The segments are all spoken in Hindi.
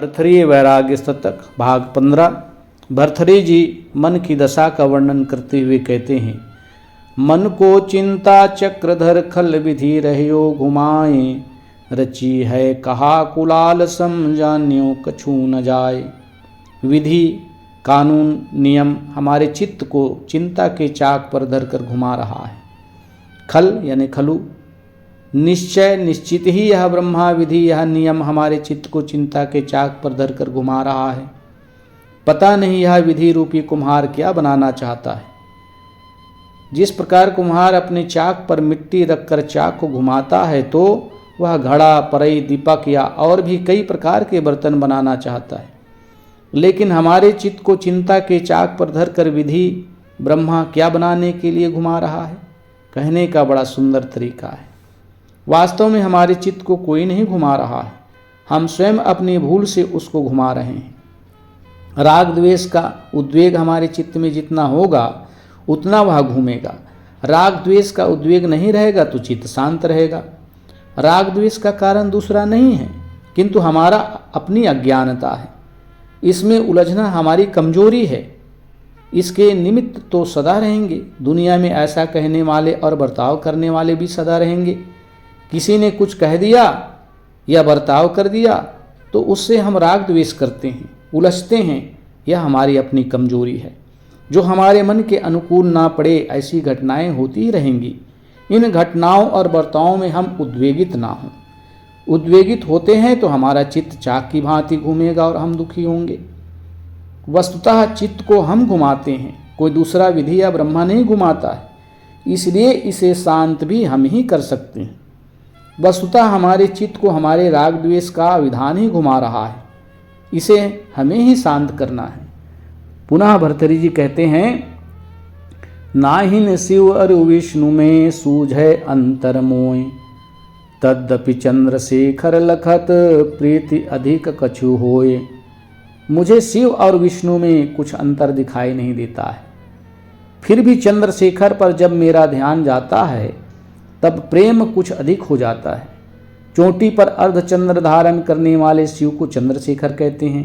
भर्तृहरि वैराग्य शतक भाग 15। भर्तृहरि जी मन की दशा का वर्णन करते हुए कहते हैं, मन को चिंता चक्रधर खल विधि रहियो घुमाए, रची है कहा कुलाल सम जान्यो कछु न जाए। विधि, कानून, नियम हमारे चित्त को चिंता के चाक पर धरकर घुमा रहा है। खल यानी खलु, निश्चय निश्चित ही यह ब्रह्मा विधि, यह नियम हमारे चित्त को चिंता के चाक पर धरकर घुमा रहा है। पता नहीं यह विधि रूपी कुम्हार क्या बनाना चाहता है। जिस प्रकार कुम्हार अपने चाक पर मिट्टी रखकर चाक को घुमाता है तो वह घड़ा, परई, दीपक या और भी कई प्रकार के बर्तन बनाना चाहता है। लेकिन हमारे चित्त को चिंता के चाक पर धरकर विधि ब्रह्मा क्या बनाने के लिए घुमा रहा है। कहने का बड़ा सुंदर तरीका है। वास्तव में हमारे चित्त को कोई नहीं घुमा रहा है, हम स्वयं अपनी भूल से उसको घुमा रहे हैं। राग द्वेष का उद्वेग हमारे चित्त में जितना होगा उतना वह घूमेगा। राग द्वेष का उद्वेग नहीं रहेगा तो चित्त शांत रहेगा। राग द्वेष का कारण दूसरा नहीं है किंतु हमारा अपनी अज्ञानता है। इसमें उलझना हमारी कमजोरी है। इसके निमित्त तो सदा रहेंगे। दुनिया में ऐसा कहने वाले और बर्ताव करने वाले भी सदा रहेंगे। किसी ने कुछ कह दिया या बर्ताव कर दिया तो उससे हम राग द्वेष करते हैं, उलझते हैं। यह हमारी अपनी कमजोरी है। जो हमारे मन के अनुकूल ना पड़े ऐसी घटनाएं होती ही रहेंगी। इन घटनाओं और बर्तावों में हम उद्वेगित ना हों। उद्वेगित होते हैं तो हमारा चित्त चाक की भांति घूमेगा और हम दुखी होंगे। वस्तुतः चित्त को हम घुमाते हैं, कोई दूसरा विधि या ब्रह्मा नहीं घुमाता है। इसलिए इसे शांत भी हम ही कर सकते हैं। वस्तुतः हमारे चित्त को हमारे राग द्वेष का विधान ही घुमा रहा है। इसे हमें ही शांत करना है। पुनः भर्तृहरि जी कहते हैं, नाहिन शिव अरु विष्णु में सूझे अंतर मोय, तद्यपि चंद्रशेखर लखत प्रीति अधिक कछु होय। मुझे शिव और विष्णु में कुछ अंतर दिखाई नहीं देता है, फिर भी चंद्रशेखर पर जब मेरा ध्यान जाता है तब प्रेम कुछ अधिक हो जाता है। चोटी पर अर्धचंद्र धारण करने वाले शिव को चंद्रशेखर कहते हैं।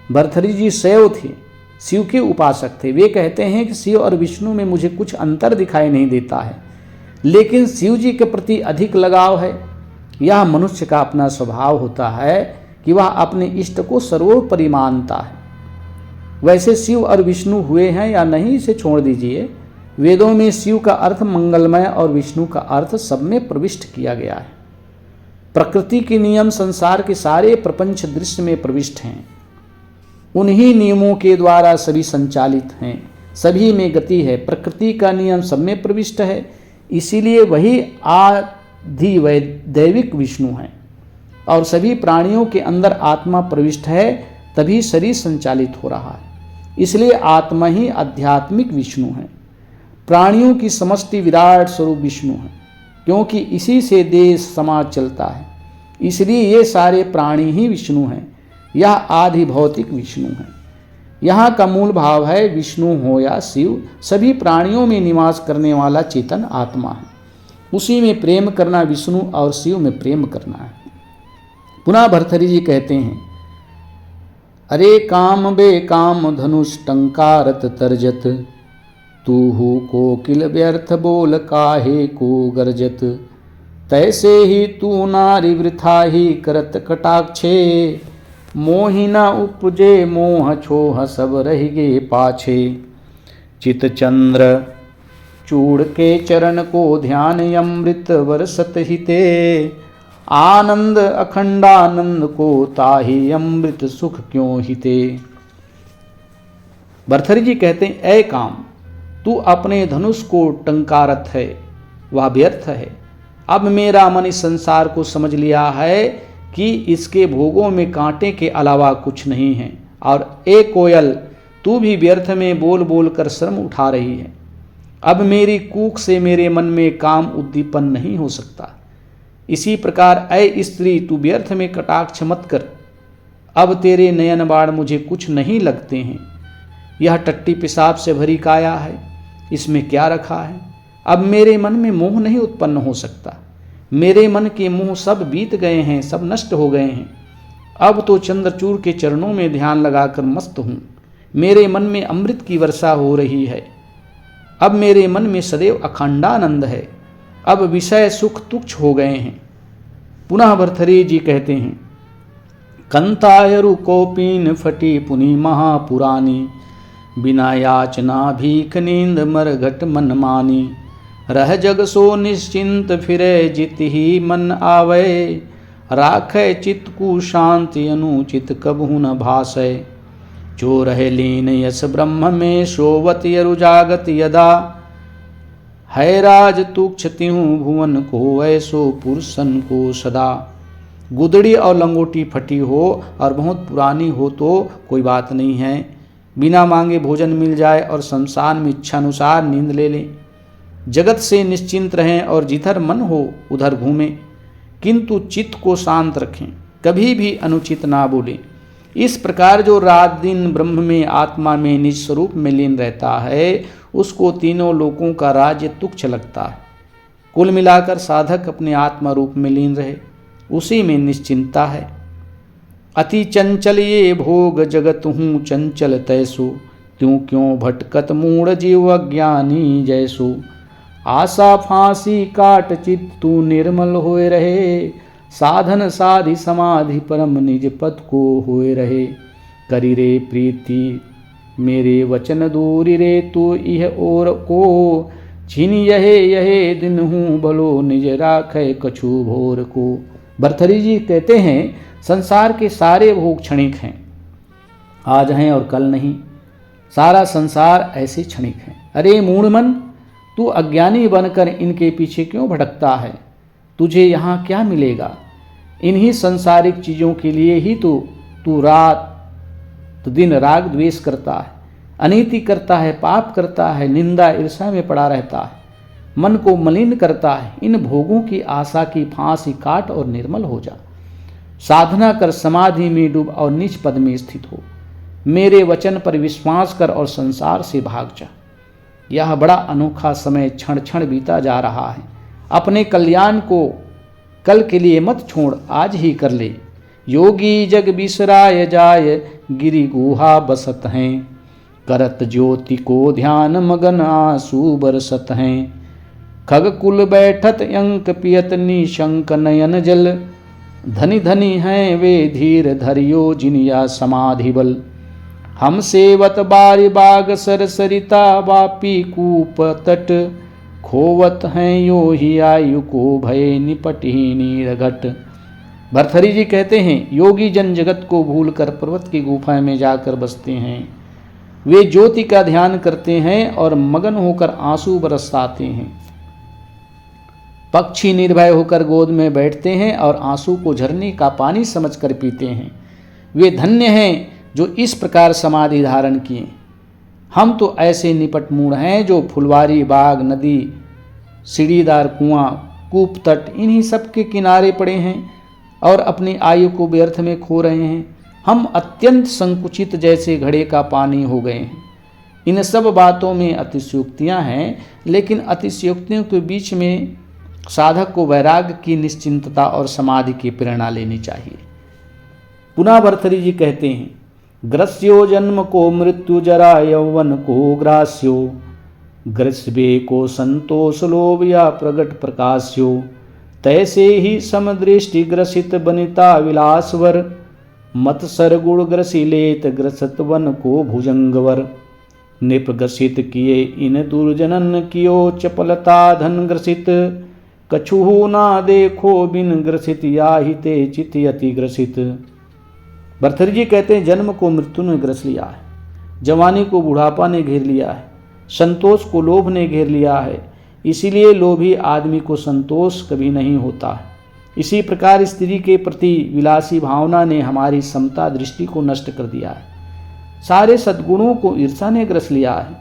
भर्तृहरि जी शैव थे, शिव के उपासक थे। वे कहते हैं कि शिव और विष्णु में मुझे कुछ अंतर दिखाई नहीं देता है, लेकिन शिव जी के प्रति अधिक लगाव है। यह मनुष्य का अपना स्वभाव होता है कि वह अपने इष्ट को सर्वोपरि मानता है। वैसे शिव और विष्णु हुए हैं या नहीं इसे छोड़ दीजिए। वेदों में शिव का अर्थ मंगलमय और विष्णु का अर्थ सब में प्रविष्ट किया गया है। प्रकृति के नियम संसार के सारे प्रपंच दृश्य में प्रविष्ट हैं। उन्हीं नियमों के द्वारा सभी संचालित हैं, सभी में गति है। प्रकृति का नियम सब में प्रविष्ट है, इसीलिए वही आदि दैविक विष्णु है। और सभी प्राणियों के अंदर आत्मा प्रविष्ट है, तभी शरीर संचालित हो रहा है। इसलिए आत्मा ही आध्यात्मिक विष्णु है। प्राणियों की समष्टि विराट स्वरूप विष्णु है, क्योंकि इसी से देश समाज चलता है। इसलिए ये सारे प्राणी ही विष्णु हैं। यह आदि भौतिक विष्णु है। यहाँ का मूल भाव है विष्णु हो या शिव, सभी प्राणियों में निवास करने वाला चेतन आत्मा है। उसी में प्रेम करना विष्णु और शिव में प्रेम करना है। पुनः भर्तृहरि जी कहते हैं, अरे काम बे काम धनुष टंकारत तरजत, तूहू कोकिल व्यर्थ बोल काहे को गरजत। तैसे ही तू नारी वृथा ही करत कटाक्षे, मोहि न उपजे मोह छोह सब रह गे पाछे। चित चंद्र चूड़ के चरण को ध्यान अमृत वर्षत हिते, आनंद अखंडानंद को ताहि अमृत सुख क्यों हिते। भर्तृहरि जी कहते हैं, ऐ काम, तू अपने धनुष को टंकारत है, वह व्यर्थ है। अब मेरा मन इस संसार को समझ लिया है कि इसके भोगों में कांटे के अलावा कुछ नहीं है। और ए कोयल, तू भी व्यर्थ में बोल बोल कर श्रम उठा रही है। अब मेरी कूक से मेरे मन में काम उद्दीपन नहीं हो सकता। इसी प्रकार ऐ स्त्री, तू व्यर्थ में कटाक्ष मत कर। अब तेरे नयन बाण मुझे कुछ नहीं लगते हैं। यह टट्टी पेशाब से भरी काया है, इसमें क्या रखा है। अब मेरे मन में मोह नहीं उत्पन्न हो सकता। मेरे मन के मोह सब बीत गए हैं, सब नष्ट हो गए हैं। अब तो चंद्रचूड़ के चरणों में ध्यान लगाकर मस्त हूँ। मेरे मन में अमृत की वर्षा हो रही है। अब मेरे मन में सदैव अखंडानंद है। अब विषय सुख तुच्छ हो गए हैं। पुनः भर्तृहरि जी कहते हैं, कंतायरु कोपीन फटी पुनि महापुरानी, बिना याचना भीख नींद मरघट मन मानी। रह जग सो निश्चिंत फिरे जित ही मन आवे, राखे चित्त को शांति अनुचित कबहु न भासै। जो रहे लीन यस ब्रह्म में सोवत यरु जागत यदा, है राज तुक्ष तिहु भुवन को ऐसो पुरुषन को सदा। गुदड़ी और लंगोटी फटी हो और बहुत पुरानी हो तो कोई बात नहीं है, बिना मांगे भोजन मिल जाए और संसार में इच्छानुसार नींद ले लें। जगत से निश्चिंत रहें और जिधर मन हो उधर घूमें, किंतु चित्त को शांत रखें, कभी भी अनुचित ना बोलें। इस प्रकार जो रात दिन ब्रह्म में आत्मा में निज स्वरूप में लीन रहता है, उसको तीनों लोकों का राज्य तुच्छ लगता है। कुल मिलाकर साधक अपने आत्मा रूप में लीन रहे, उसी में निश्चिंता है। अति चंचल ये भोग जगत हूँ चंचल तैसो, त्यों क्यों भटकत मूढ़ जीव अज्ञानी जैसो। आशा फांसी काट चित तू निर्मल होए रहे, साधन साधि समाधि परम निज पद को होए रहे। करी रे प्रीति मेरे वचन दूरी रे, तू यह और को छिन यहे यहे दिन हूँ भलो निज राखे कछु भोर को। भर्तृहरि जी कहते हैं, संसार के सारे भोग क्षणिक हैं, आज हैं और कल नहीं। सारा संसार ऐसे क्षणिक है। अरे मूढ़ मन, तू अज्ञानी बनकर इनके पीछे क्यों भटकता है? तुझे यहाँ क्या मिलेगा? इन्हीं संसारिक चीज़ों के लिए ही तो तू रात दिन राग द्वेष करता है, अनीति करता है, पाप करता है, निंदा ईर्ष्या में पड़ा रहता है, मन को मलिन करता है। इन भोगों की आशा की फांसी काट और निर्मल हो जा। साधना कर, समाधि में डूब और नीच पद में स्थित हो। मेरे वचन पर विश्वास कर और संसार से भाग जा। यह बड़ा अनोखा समय क्षण क्षण बीता जा रहा है। अपने कल्याण को कल के लिए मत छोड़, आज ही कर ले। योगी जग बिसराय जाय, गिरि गुहा बसत हैं। करत ज्योति को ध्यान मगन आंसू बरसत हैं। खग कुल बैठत अंक पियत निशंक नयन जल। धनी धनी हैं वे धीर धरियो जिनिया समाधि बल। हम सेवत बारी बाग सर सरिता वापी कूप तट। खोवत हैं यो ही आयु को भय निपटही नीरघट। भर्तृहरि जी कहते हैं, योगी जन जगत को भूलकर पर्वत की गुफा में जाकर बसते हैं। वे ज्योति का ध्यान करते हैं और मगन होकर आंसू बरसाते हैं। पक्षी निर्भय होकर गोद में बैठते हैं और आंसू को झरने का पानी समझकर पीते हैं। वे धन्य हैं जो इस प्रकार समाधि धारण किए। हम तो ऐसे निपट मूढ़ हैं जो फुलवारी, बाग, नदी, सीढ़ीदार कुआं, कूप तट, इन्हीं सब के किनारे पड़े हैं और अपनी आयु को व्यर्थ में खो रहे हैं। हम अत्यंत संकुचित जैसे घड़े का पानी हो गए हैं। इन सब बातों में अतिशयोक्तियाँ हैं, लेकिन अतिशयोक्तियों के बीच में साधक को वैराग्य की निश्चिंतता और समाधि की प्रेरणा लेनी चाहिए। पुनः भर्तृहरि जी कहते हैं, ग्रस्यो जन्म को मृत्यु जरा यौवन को ग्रास्यो। ग्रस्बे को संतोष लोभ या प्रगट प्रकाश्यो। तैसे ही समदृष्टि ग्रसित बनिता विलासवर। मत सरगुण ग्रसिलेत ग्रसत वन को भुजंगवर। नृप ग्रसित किए इन दुर्जनन कियो चपलता धन ग्रसित। कछुहु ना देखो बिन ग्रसित याहिते चित यति ग्रसित। भर्तृहरि जी कहते हैं, जन्म को मृत्यु ने ग्रस लिया है, जवानी को बुढ़ापा ने घेर लिया है, संतोष को लोभ ने घेर लिया है। इसीलिए लोभी आदमी को संतोष कभी नहीं होता है। इसी प्रकार स्त्री के प्रति विलासी भावना ने हमारी समता दृष्टि को नष्ट कर दिया है। सारे सद्गुणों को ईर्षा ने ग्रस लिया है।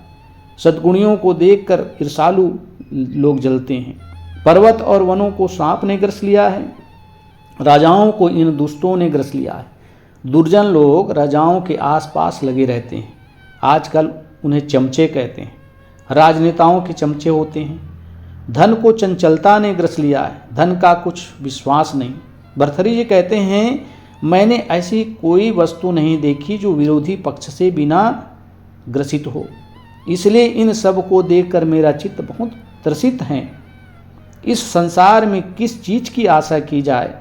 सद्गुणियों को देखकर ईर्षालु लोग जलते हैं। पर्वत और वनों को सांप ने ग्रस लिया है। राजाओं को इन दुष्टों ने ग्रस लिया है। दुर्जन लोग राजाओं के आसपास लगे रहते हैं। आजकल उन्हें चमचे कहते हैं। राजनेताओं के चमचे होते हैं। धन को चंचलता ने ग्रस लिया है। धन का कुछ विश्वास नहीं। भर्तृहरि जी कहते हैं, मैंने ऐसी कोई वस्तु नहीं देखी जो विरोधी पक्ष से बिना ग्रसित हो, इसलिए इन सब को देखकर मेरा चित्त बहुत त्रसित है। इस संसार में किस चीज की आशा की जाए,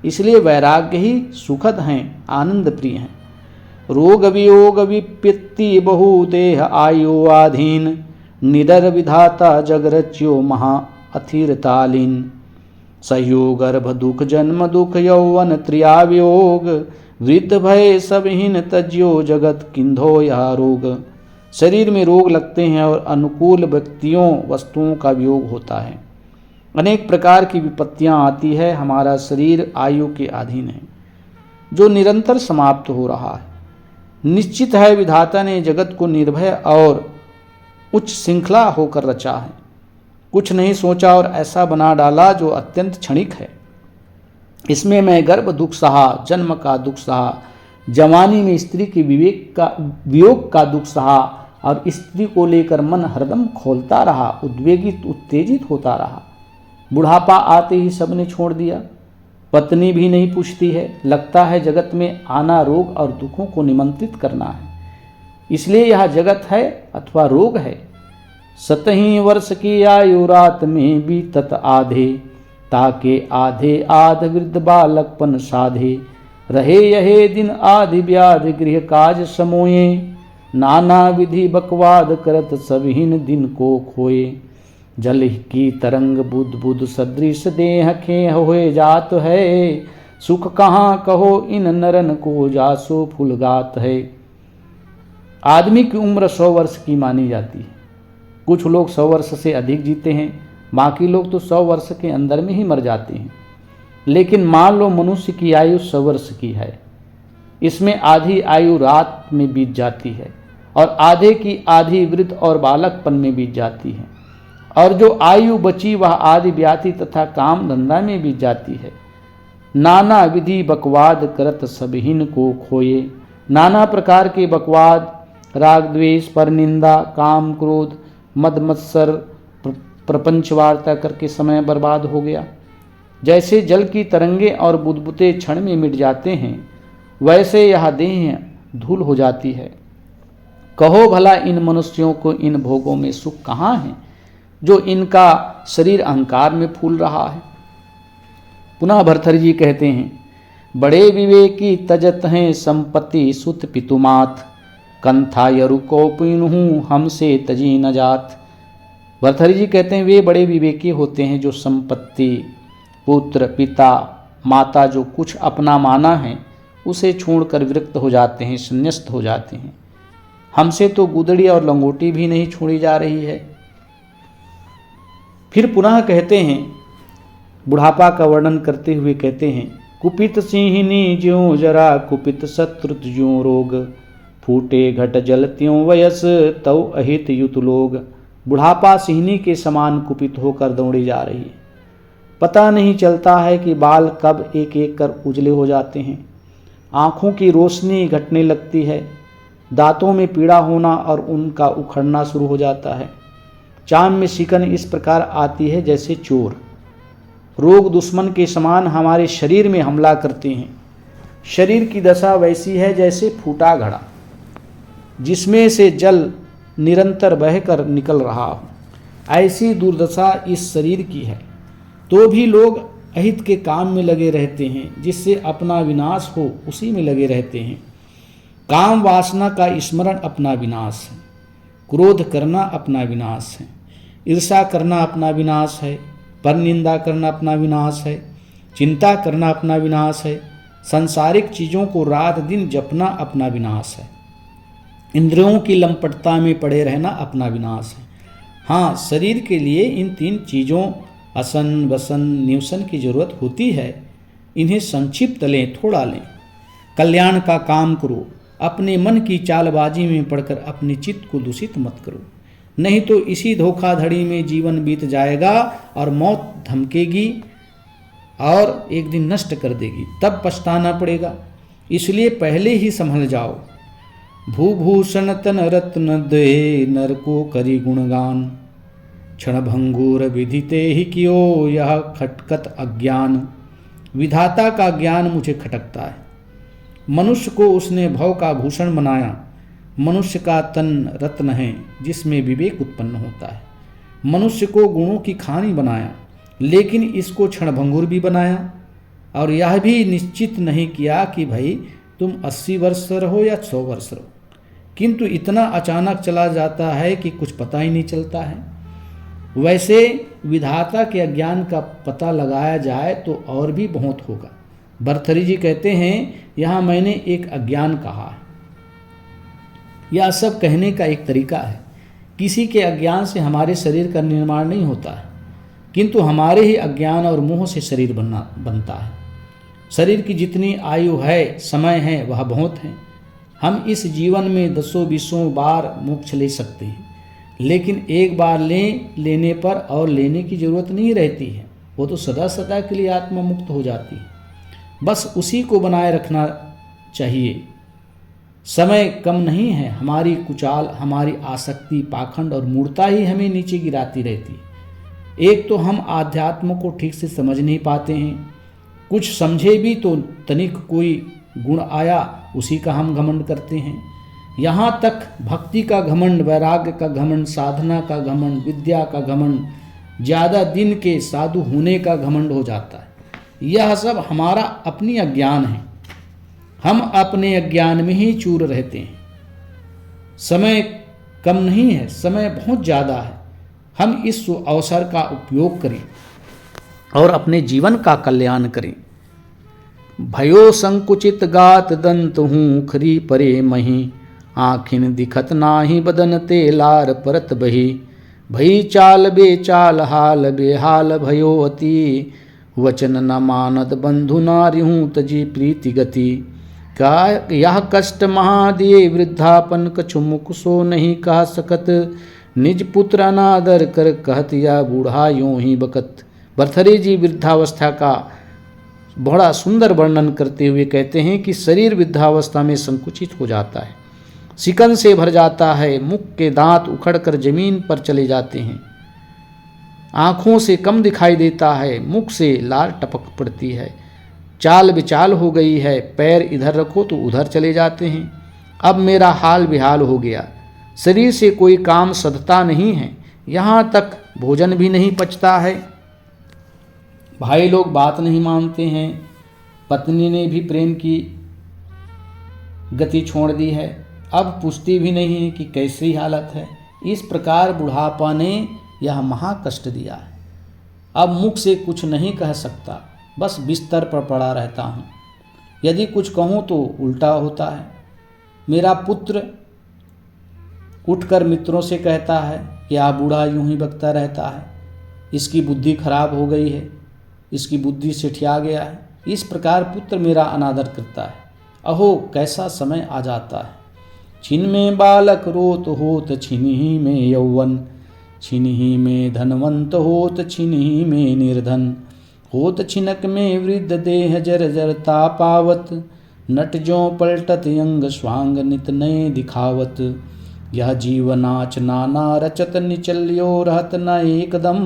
इसलिए वैराग्य ही सुखद हैं, आनंद प्रिय हैं। रोग वियोग विपत्ति बहु देह आयु आधीन, निडर विधाता जग रच्यो महा अथिरतालीन। सहयोग गर्भ दुख जन्म दुख यौवन त्रियावियोग, वृद्ध भय सबहीन तज्यो जगत किंधो यह रोग। शरीर में रोग लगते हैं और अनुकूल व्यक्तियों वस्तुओं का वियोग होता है। अनेक प्रकार की विपत्तियां आती है। हमारा शरीर आयु के अधीन है जो निरंतर समाप्त हो रहा है। निश्चित है विधाता ने जगत को निर्भय और उच्च श्रृंखला होकर रचा है। कुछ नहीं सोचा और ऐसा बना डाला जो अत्यंत क्षणिक है। इसमें मैं गर्भ दुख सहा, जन्म का दुख सहा, जवानी में स्त्री के वियोग का दुख सहा और स्त्री को लेकर मन हरदम खोलता रहा, उद्वेगित उत्तेजित होता रहा। बुढ़ापा आते ही सबने छोड़ दिया, पत्नी भी नहीं पूछती है। लगता है जगत में आना रोग और दुखों को निमंत्रित करना है, इसलिए यह जगत है अथवा रोग है। 27 वर्ष की आयु रात में बीतत आधे, ताके आधे आध वृद्ध बालकपन साधे। रहे यहे दिन आधि व्याधि गृह काज समोये, नाना विधि बकवाद करत सबहीन दिन को खोए। जल की तरंग बुध बुध सदृश देह खेह होए जात है, सुख कहाँ कहो इन नरन को जासो फुलगात है। आदमी की उम्र 100 वर्ष की मानी जाती है। कुछ लोग 100 वर्ष से अधिक जीते हैं, बाकी लोग तो 100 वर्ष के अंदर में ही मर जाते हैं। लेकिन मान लो मनुष्य की आयु 100 वर्ष की है, इसमें आधी आयु रात में बीत जाती है और आधे की आधी वृद्ध और बालकपन में बीत जाती है, और जो आयु बची वह आदि व्याधि तथा काम धंधा में बीत जाती है। नाना विधि बकवाद करत सबहीन को खोए। नाना प्रकार के बकवाद, राग द्वेष, परनिंदा, काम क्रोध, मद मत्सर, प्रपंच वार्ता करके समय बर्बाद हो गया। जैसे जल की तरंगे और बुदबुदे क्षण में मिट जाते हैं, वैसे यह देह धूल हो जाती है। कहो भला इन मनुष्यों को इन भोगों में सुख कहाँ है, जो इनका शरीर अहंकार में फूल रहा है। पुनः भर्तृहरि जी कहते हैं, बड़े विवेकी तजत हैं संपत्ति सुत पितुमात, कंथा यरु को पीनहूँ हमसे तजी न जात। भर्तृहरि जी कहते हैं, वे बड़े विवेकी होते हैं जो संपत्ति, पुत्र, पिता, माता जो कुछ अपना माना है उसे छोड़कर विरक्त हो जाते हैं, संन्यस्त हो जाते हैं। हमसे तो गुदड़ी और लंगोटी भी नहीं छोड़ी जा रही है। फिर पुनः कहते हैं, बुढ़ापा का वर्णन करते हुए कहते हैं, कुपित सिंहिनी ज्यों जरा कुपित शत्रु ज्यों रोग, फूटे घट जल त्यों वयस तव अहित युत लोग। बुढ़ापा सिंहिनी के समान कुपित होकर दौड़ी जा रही है। पता नहीं चलता है कि बाल कब एक एक कर उजले हो जाते हैं। आँखों की रोशनी घटने लगती है, दांतों में पीड़ा होना और उनका उखड़ना शुरू हो जाता है। चाम में सिकन इस प्रकार आती है जैसे चोर। रोग दुश्मन के समान हमारे शरीर में हमला करते हैं। शरीर की दशा वैसी है जैसे फूटा घड़ा जिसमें से जल निरंतर बहकर निकल रहा हो। ऐसी दुर्दशा इस शरीर की है, तो भी लोग अहित के काम में लगे रहते हैं, जिससे अपना विनाश हो उसी में लगे रहते हैं। काम वासना का स्मरण अपना विनाश है, क्रोध करना अपना विनाश है, ईर्ष्या करना अपना विनाश है, परनिंदा करना अपना विनाश है, चिंता करना अपना विनाश है, सांसारिक चीज़ों को रात दिन जपना अपना विनाश है, इंद्रियों की लंपटता में पड़े रहना अपना विनाश है। हाँ, शरीर के लिए इन 3 चीज़ों असन वसन निवसन की जरूरत होती है। इन्हें संक्षिप्त लें, थोड़ा लें। कल्याण का काम करो, अपने मन की चालबाजी में पड़कर अपने चित्त को दूषित मत करो, नहीं तो इसी धोखाधड़ी में जीवन बीत जाएगा और मौत धमकेगी और एक दिन नष्ट कर देगी, तब पछताना पड़ेगा। इसलिए पहले ही संभल जाओ। भूभूषण तन रत्न दे नर को करी गुणगान, क्षण भंगुर विधिते ही कियो यह खटकत अज्ञान। विधाता का ज्ञान मुझे खटकता है, मनुष्य को उसने भव का भूषण बनाया। मनुष्य का तन रत्न है जिसमें विवेक उत्पन्न होता है। मनुष्य को गुणों की खानी बनाया, लेकिन इसको क्षणभंगुर भी बनाया, और यह भी निश्चित नहीं किया कि भाई तुम 80 वर्ष रहो या 100 वर्ष रहो, किंतु इतना अचानक चला जाता है कि कुछ पता ही नहीं चलता है। वैसे विधाता के अज्ञान का पता लगाया जाए तो और भी बहुत होगा। भर्तृहरि जी कहते हैं, यहाँ मैंने एक अज्ञान कहा है। यह सब कहने का एक तरीका है। किसी के अज्ञान से हमारे शरीर का निर्माण नहीं होता है, किंतु हमारे ही अज्ञान और मोह से शरीर बनता है। शरीर की जितनी आयु है, समय है, वह बहुत है। हम इस जीवन में 10-20 बार मोक्ष ले सकते हैं, लेकिन एक बार लेने पर और लेने की जरूरत नहीं रहती है। वो तो सदा सदा के लिए आत्मा मुक्त हो जाती है। बस उसी को बनाए रखना चाहिए। समय कम नहीं है। हमारी कुचाल, हमारी आसक्ति, पाखंड और मूर्ता ही हमें नीचे गिराती रहती है। एक तो हम आध्यात्म को ठीक से समझ नहीं पाते हैं, कुछ समझे भी तो तनिक कोई गुण आया उसी का हम घमंड करते हैं। यहाँ तक भक्ति का घमंड, वैराग्य का घमंड, साधना का घमंड, विद्या का घमंड, ज़्यादा दिन के साधु होने का घमंड हो जाता है। यह सब हमारा अपनी अज्ञान है। हम अपने अज्ञान में ही चूर रहते हैं। समय कम नहीं है, समय बहुत ज़्यादा है। हम इस अवसर का उपयोग करें और अपने जीवन का कल्याण करें। भयो संकुचित गात दंत हूँ खरी परे मही, आखिन दिखत नाही बदन ते लार परत बही। भई चाल बेचाल हाल बेहाल भयो अति, वचन न मानत बंधु नारिहूँ तजी प्रीति गति। का यह कष्ट महादे वृद्धापन कछु मुख सो नहीं कह सकत, निज पुत्र अनादर कर कहत या बूढ़ा यूं ही बकत। भर्तृहरि जी वृद्धावस्था का बड़ा सुंदर वर्णन करते हुए कहते हैं कि शरीर वृद्धावस्था में संकुचित हो जाता है, सिकन से भर जाता है, मुख के दांत उखड़कर जमीन पर चले जाते हैं, आँखों से कम दिखाई देता है, मुख से लार टपक पड़ती है, चाल बेचाल हो गई है, पैर इधर रखो तो उधर चले जाते हैं। अब मेरा हाल बेहाल हो गया, शरीर से कोई काम सधता नहीं है, यहाँ तक भोजन भी नहीं पचता है। भाई लोग बात नहीं मानते हैं, पत्नी ने भी प्रेम की गति छोड़ दी है, अब पूछती भी नहीं है कि कैसी हालत है। इस प्रकार बुढ़ापा ने यह महाकष्ट दिया है। अब मुख से कुछ नहीं कह सकता, बस बिस्तर पर पड़ा रहता हूँ। यदि कुछ कहूँ तो उल्टा होता है। मेरा पुत्र उठकर मित्रों से कहता है कि आ बूढ़ा यूं ही बकता रहता है, इसकी बुद्धि खराब हो गई है, इसकी बुद्धि सिठिया गया है। इस प्रकार पुत्र मेरा अनादर करता है। अहो कैसा समय आ जाता है। छिन में बालक रोत होत छिन ही में यौवन, छिन ही में धनवंत होत छिन ही में निर्धन, होत छिनक में वृद्ध देह जर जरता पावत, नट जो पलटत अंग स्वांग नित नए दिखावत। यह जीवनाच नाना रचत निचल्यो रहत न एकदम,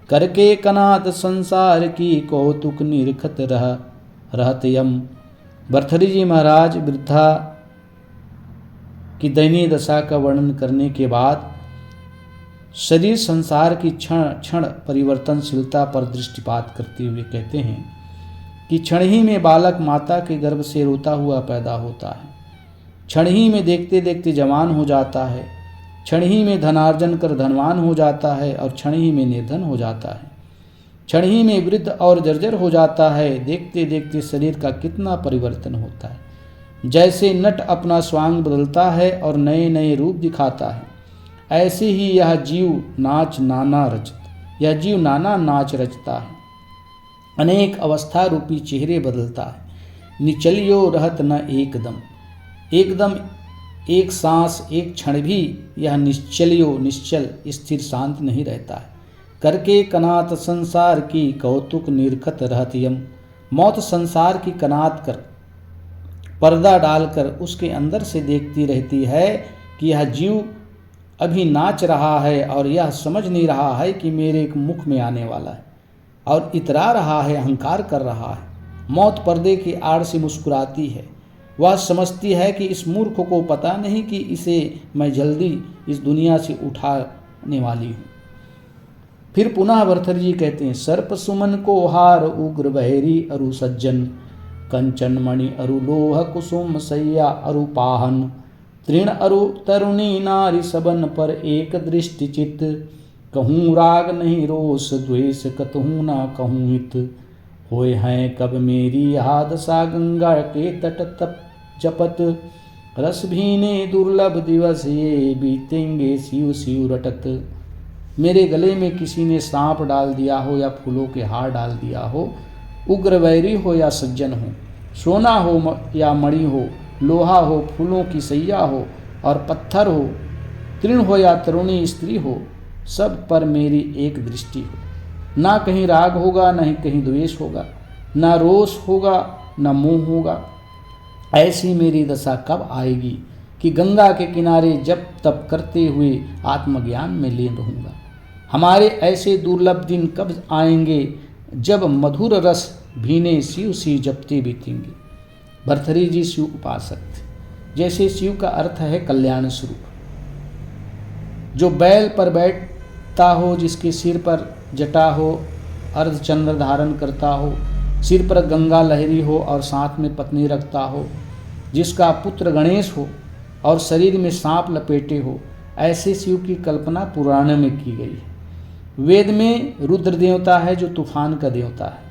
करके कनात संसार की कौतुक निरखत रहत यम। भर्तृहरि जी महाराज वृद्धा की दयनीय दशा का वर्णन करने के बाद शरीर संसार की क्षण क्षण परिवर्तनशीलता पर दृष्टिपात करते हुए कहते हैं कि क्षण ही में बालक माता के गर्भ से रोता हुआ पैदा होता है, क्षण ही में देखते देखते जवान हो जाता है, क्षण ही में धनार्जन कर धनवान हो जाता है और क्षण ही में निर्धन हो जाता है, क्षण ही में वृद्ध और जर्जर हो जाता है। देखते देखते शरीर का कितना परिवर्तन होता है। जैसे नट अपना स्वांग बदलता है और नए नए रूप दिखाता है, ऐसे ही यह जीव नाना नाच रचता है, अनेक अवस्था रूपी चेहरे बदलता है। निचलियो रहत न एकदम एक सांस एक क्षण भी यह निश्चल स्थिर शांत नहीं रहता है। करके कनात संसार की कौतुक निरखत रहत यम। मौत संसार की कनात कर पर्दा डालकर उसके अंदर से देखती रहती है कि यह जीव अभी नाच रहा है और यह समझ नहीं रहा है कि मेरे मुख में आने वाला है, और इतरा रहा है, अहंकार कर रहा है। मौत पर्दे की आड़ से मुस्कुराती है वह समझती है कि इस मूर्ख को पता नहीं कि इसे मैं जल्दी इस दुनिया से उठाने वाली हूँ। फिर पुनः भर्तृहरि जी कहते हैं, सर्प सुमन को हार उग्र बहेरी अरु सज्जन, कंचन मणि अरु लोह कुसुम सैया अरु पाहन, तृण अरु तरुणी नारी सबन पर एक दृष्टि चित, कहूँ राग नहीं रोष द्वेष कतहूँ ना कहूँ हित, होए हैं कब मेरी याद सा गंगा के तट तप जपत, रस भीने दुर्लभ दिवस ये बीतेंगे शिव शिव रटत। मेरे गले में किसी ने सांप डाल दिया हो या फूलों के हार डाल दिया हो, उग्र वैरी हो या सज्जन हो, सोना हो या मणि हो, लोहा हो, फूलों की सैया हो और पत्थर हो, तृण हो या तरुणी स्त्री हो, सब पर मेरी एक दृष्टि हो। ना कहीं राग होगा, ना ही कहीं द्वेष होगा, ना रोष होगा, ना मोह होगा। ऐसी मेरी दशा कब आएगी कि गंगा के किनारे जप तप करते हुए आत्मज्ञान में लीन रहूँगा। हमारे ऐसे दुर्लभ दिन कब आएंगे जब मधुर रस भीने शिव शिव जपते बीतेंगे। भर्तृहरि जी शिव उपासक थे। जैसे शिव का अर्थ है कल्याण स्वरूप। जो बैल पर बैठता हो, जिसके सिर पर जटा हो, अर्धचंद्र धारण करता हो, सिर पर गंगा लहरी हो और साथ में पत्नी रखता हो, जिसका पुत्र गणेश हो और शरीर में सांप लपेटे हो, ऐसे शिव की कल्पना पुराण में की गई है। वेद में रुद्र देवता है जो तूफान का देवता है,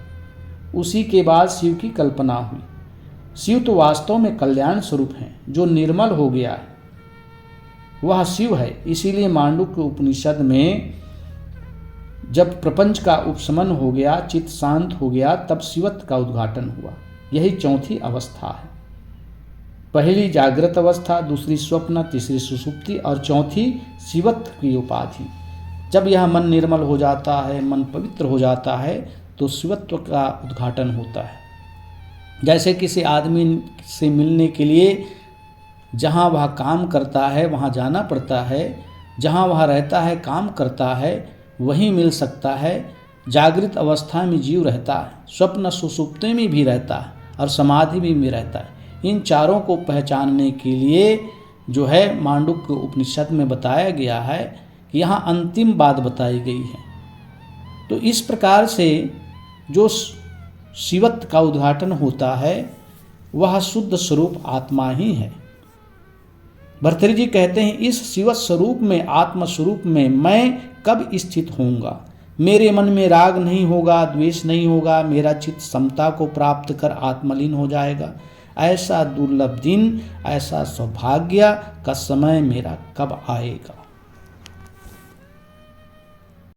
उसी के बाद शिव की कल्पना हुई। शिव तो वास्तव में कल्याण स्वरूप हैं, जो निर्मल हो गया है वह शिव है। इसीलिए मांडुक्य उपनिषद में जब प्रपंच का उपशमन हो गया, चित्त शांत हो गया, तब शिवत्व का उद्घाटन हुआ। यही चौथी अवस्था है। पहली जागृत अवस्था, दूसरी स्वप्न, तीसरी सुषुप्ति और चौथी शिवत्व की उपाधि। जब यह मन निर्मल हो जाता है, मन पवित्र हो जाता है, तो शिवत्व का उद्घाटन होता है। जैसे किसी आदमी से मिलने के लिए जहाँ वह काम करता है वहाँ जाना पड़ता है, जहाँ वह रहता है काम करता है वहीं मिल सकता है। जागृत अवस्था में जीव रहता है, स्वप्न सुषुप्ति में भी रहता है और समाधि में रहता है। इन चारों को पहचानने के लिए जो है मांडुक्य उपनिषद में बताया गया है कि यहाँ अंतिम बात बताई गई है। तो इस प्रकार से जो शिवत्व का उद्घाटन होता है वह शुद्ध स्वरूप आत्मा ही है। भर्तृहरि जी कहते हैं, इस शिव स्वरूप में, आत्म स्वरूप में मैं कब स्थित होऊंगा। मेरे मन में राग नहीं होगा, द्वेष नहीं होगा, मेरा चित्त समता को प्राप्त कर आत्मलीन हो जाएगा। ऐसा दुर्लभ दिन, ऐसा सौभाग्य का समय मेरा कब आएगा।